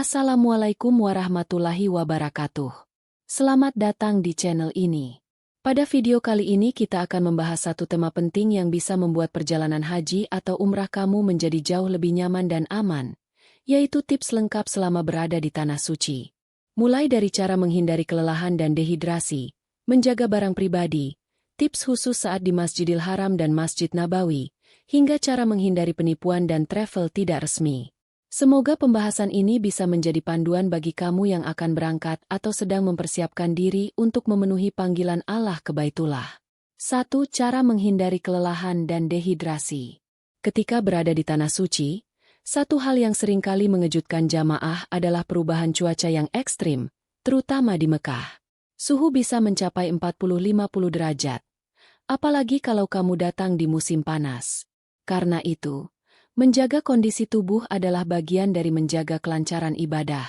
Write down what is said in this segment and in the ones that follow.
Assalamualaikum warahmatullahi wabarakatuh. Selamat datang di channel ini. Pada video kali ini kita akan membahas satu tema penting yang bisa membuat perjalanan haji atau umrah kamu menjadi jauh lebih nyaman dan aman, yaitu tips lengkap selama berada di Tanah Suci. Mulai dari cara menghindari kelelahan dan dehidrasi, menjaga barang pribadi, tips khusus saat di Masjidil Haram dan Masjid Nabawi, hingga cara menghindari penipuan dan travel tidak resmi. Semoga pembahasan ini bisa menjadi panduan bagi kamu yang akan berangkat atau sedang mempersiapkan diri untuk memenuhi panggilan Allah ke Baitullah. 1. Cara menghindari kelelahan dan dehidrasi. Ketika berada di Tanah Suci, satu hal yang seringkali mengejutkan jamaah adalah perubahan cuaca yang ekstrim, terutama di Mekah. Suhu bisa mencapai 40-50 derajat, apalagi kalau kamu datang di musim panas. Karena itu, menjaga kondisi tubuh adalah bagian dari menjaga kelancaran ibadah.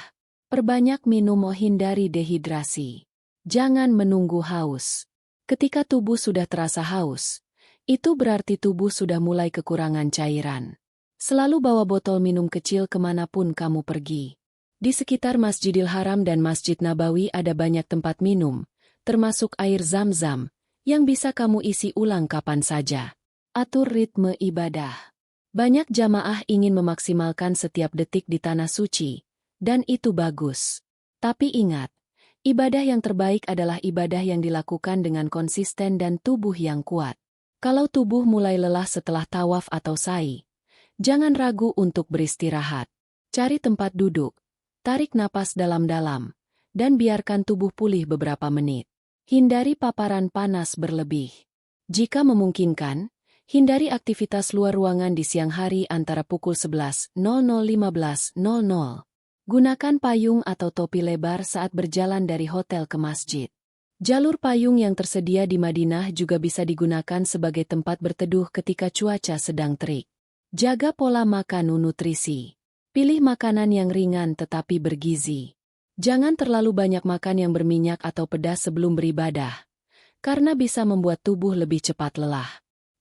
Perbanyak minum, hindari dehidrasi. Jangan menunggu haus. Ketika tubuh sudah terasa haus, itu berarti tubuh sudah mulai kekurangan cairan. Selalu bawa botol minum kecil kemanapun kamu pergi. Di sekitar Masjidil Haram dan Masjid Nabawi ada banyak tempat minum, termasuk air Zam-Zam, yang bisa kamu isi ulang kapan saja. Atur ritme ibadah. Banyak jamaah ingin memaksimalkan setiap detik di Tanah Suci, dan itu bagus. Tapi ingat, ibadah yang terbaik adalah ibadah yang dilakukan dengan konsisten dan tubuh yang kuat. Kalau tubuh mulai lelah setelah tawaf atau sa'i, jangan ragu untuk beristirahat. Cari tempat duduk, tarik napas dalam-dalam, dan biarkan tubuh pulih beberapa menit. Hindari paparan panas berlebih. Jika memungkinkan, hindari aktivitas luar ruangan di siang hari antara pukul 11.00-15.00. Gunakan payung atau topi lebar saat berjalan dari hotel ke masjid. Jalur payung yang tersedia di Madinah juga bisa digunakan sebagai tempat berteduh ketika cuaca sedang terik. Jaga pola makan nutrisi. Pilih makanan yang ringan tetapi bergizi. Jangan terlalu banyak makan yang berminyak atau pedas sebelum beribadah, karena bisa membuat tubuh lebih cepat lelah.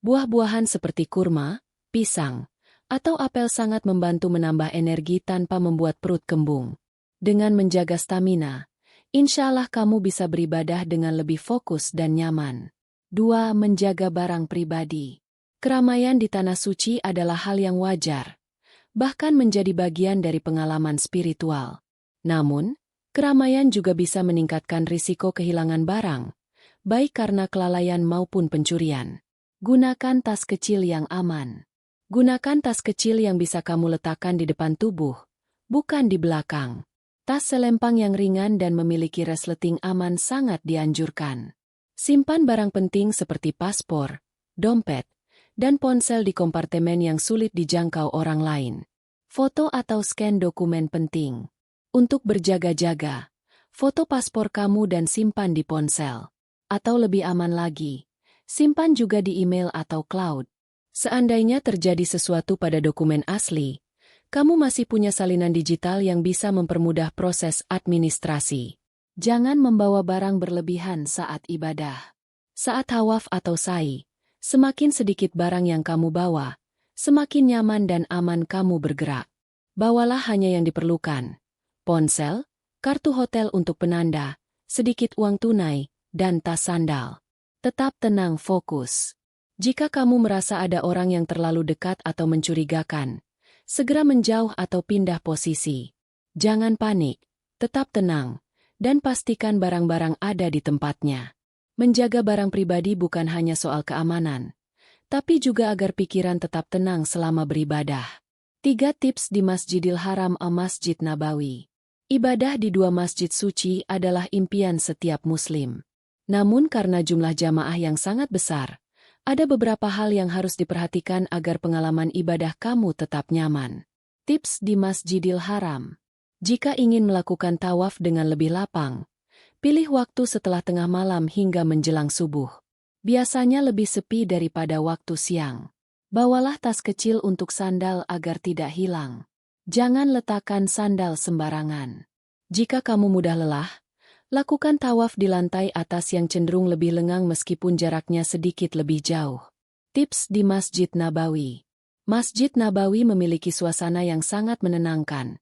Buah-buahan seperti kurma, pisang, atau apel sangat membantu menambah energi tanpa membuat perut kembung. Dengan menjaga stamina, insya Allah kamu bisa beribadah dengan lebih fokus dan nyaman. 2. Menjaga barang pribadi. Keramaian di Tanah Suci adalah hal yang wajar, bahkan menjadi bagian dari pengalaman spiritual. Namun, keramaian juga bisa meningkatkan risiko kehilangan barang, baik karena kelalaian maupun pencurian. Gunakan tas kecil yang aman. Gunakan tas kecil yang bisa kamu letakkan di depan tubuh, bukan di belakang. Tas selempang yang ringan dan memiliki resleting aman sangat dianjurkan. Simpan barang penting seperti paspor, dompet, dan ponsel di kompartemen yang sulit dijangkau orang lain. Foto atau scan dokumen penting. Untuk berjaga-jaga, foto paspor kamu dan simpan di ponsel. Atau lebih aman lagi, simpan juga di email atau cloud. Seandainya terjadi sesuatu pada dokumen asli, kamu masih punya salinan digital yang bisa mempermudah proses administrasi. Jangan membawa barang berlebihan saat ibadah. Saat tawaf atau sa'i, semakin sedikit barang yang kamu bawa, semakin nyaman dan aman kamu bergerak. Bawalah hanya yang diperlukan. Ponsel, kartu hotel untuk penanda, sedikit uang tunai, dan tas sandal. Tetap tenang, fokus. Jika kamu merasa ada orang yang terlalu dekat atau mencurigakan, segera menjauh atau pindah posisi. Jangan panik, tetap tenang, dan pastikan barang-barang ada di tempatnya. Menjaga barang pribadi bukan hanya soal keamanan, tapi juga agar pikiran tetap tenang selama beribadah. 3 tips di Masjidil Haram atau Masjid Nabawi. Ibadah di dua masjid suci adalah impian setiap muslim. Namun karena jumlah jamaah yang sangat besar, ada beberapa hal yang harus diperhatikan agar pengalaman ibadah kamu tetap nyaman. Tips di Masjidil Haram. Jika ingin melakukan tawaf dengan lebih lapang, pilih waktu setelah tengah malam hingga menjelang subuh. Biasanya lebih sepi daripada waktu siang. Bawalah tas kecil untuk sandal agar tidak hilang. Jangan letakkan sandal sembarangan. Jika kamu mudah lelah, lakukan tawaf di lantai atas yang cenderung lebih lengang meskipun jaraknya sedikit lebih jauh. Tips di Masjid Nabawi. Masjid Nabawi memiliki suasana yang sangat menenangkan,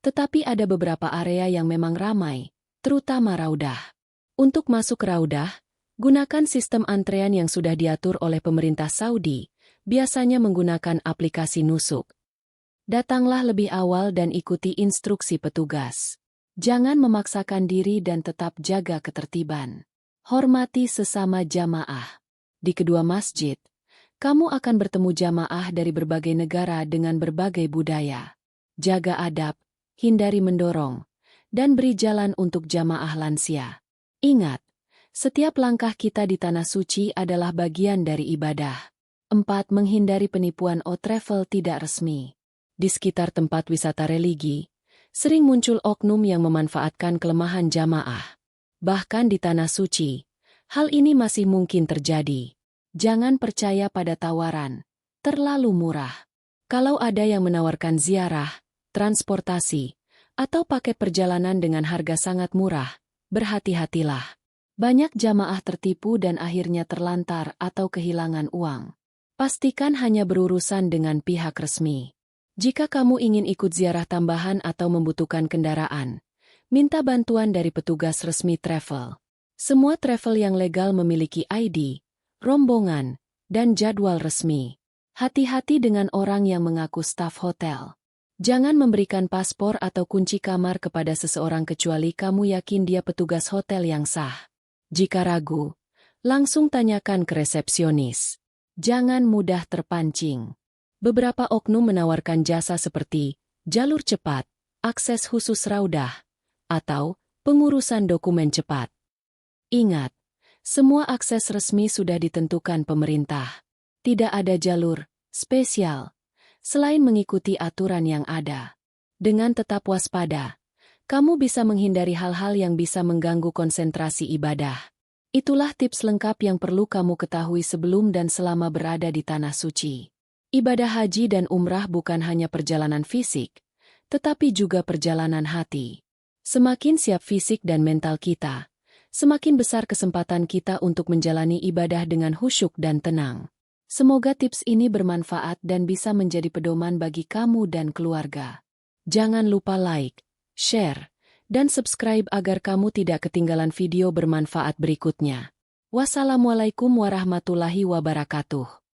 Tetapi ada beberapa area yang memang ramai, terutama Raudah. Untuk masuk Raudah, gunakan sistem antrean yang sudah diatur oleh pemerintah Saudi, biasanya menggunakan aplikasi nusuk. Datanglah lebih awal dan ikuti instruksi petugas. Jangan memaksakan diri dan tetap jaga ketertiban. Hormati sesama jamaah. Di kedua masjid, kamu akan bertemu jamaah dari berbagai negara dengan berbagai budaya. Jaga adab, hindari mendorong, dan beri jalan untuk jamaah lansia. Ingat, setiap langkah kita di Tanah Suci adalah bagian dari ibadah. 4. Menghindari penipuan travel tidak resmi. Di sekitar tempat wisata religi, sering muncul oknum yang memanfaatkan kelemahan jamaah. Bahkan di Tanah Suci, hal ini masih mungkin terjadi. Jangan percaya pada tawaran, terlalu murah. Kalau ada yang menawarkan ziarah, transportasi, atau paket perjalanan dengan harga sangat murah, berhati-hatilah. Banyak jamaah tertipu dan akhirnya terlantar atau kehilangan uang. Pastikan hanya berurusan dengan pihak resmi. Jika kamu ingin ikut ziarah tambahan atau membutuhkan kendaraan, minta bantuan dari petugas resmi travel. Semua travel yang legal memiliki ID, rombongan, dan jadwal resmi. Hati-hati dengan orang yang mengaku staf hotel. Jangan memberikan paspor atau kunci kamar kepada seseorang kecuali kamu yakin dia petugas hotel yang sah. Jika ragu, langsung tanyakan ke resepsionis. Jangan mudah terpancing. Beberapa oknum menawarkan jasa seperti jalur cepat, akses khusus Raudah, atau pengurusan dokumen cepat. Ingat, semua akses resmi sudah ditentukan pemerintah. Tidak ada jalur spesial selain mengikuti aturan yang ada. Dengan tetap waspada, kamu bisa menghindari hal-hal yang bisa mengganggu konsentrasi ibadah. Itulah tips lengkap yang perlu kamu ketahui sebelum dan selama berada di Tanah Suci. Ibadah haji dan umrah bukan hanya perjalanan fisik, tetapi juga perjalanan hati. Semakin siap fisik dan mental kita, semakin besar kesempatan kita untuk menjalani ibadah dengan khusyuk dan tenang. Semoga tips ini bermanfaat dan bisa menjadi pedoman bagi kamu dan keluarga. Jangan lupa like, share, dan subscribe agar kamu tidak ketinggalan video bermanfaat berikutnya. Wassalamualaikum warahmatullahi wabarakatuh.